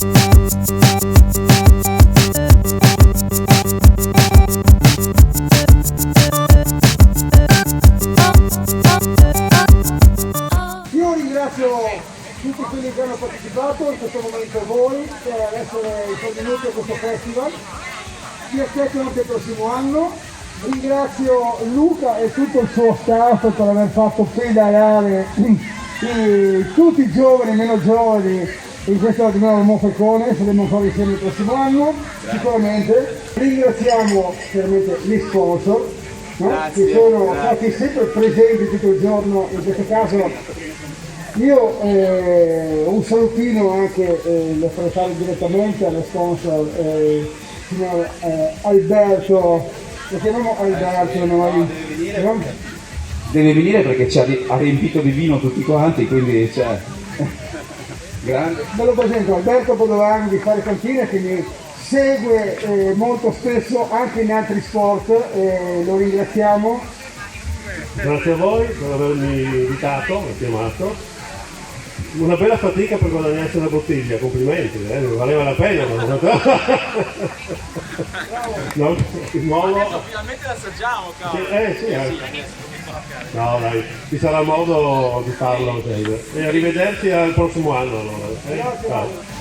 Io ringrazio tutti quelli che hanno partecipato in questo momento a voi per essere intervenuti a questo festival. Vi aspetto anche il prossimo anno. Ringrazio Luca e tutto il suo staff per aver fatto pedalare tutti i giovani e meno giovani in questa di nuovo Monfalcone. Saremo ancora insieme il prossimo anno, sicuramente. Ringraziamo chiaramente gli sponsor, no? Che sono stati sempre presenti tutto il giorno. In questo caso io un salutino anche lo farei fare direttamente allo sponsor, signor Alberto, lo chiamiamo Alberto noi. Deve venire perché ha riempito di vino tutti quanti, quindi cioè, grande. Ve lo presento, Alberto Podolani di Fare Cantina, che mi segue molto spesso anche in altri sport, lo ringraziamo. Grazie a voi per avermi invitato, mi chiamato. Una bella fatica per guadagnarsi una bottiglia, complimenti, valeva la pena. No, di nuovo. Finalmente l'assaggiamo, cavolo. Sì. No dai, ci sarà modo di farlo, e arrivederci al prossimo anno allora. Grazie.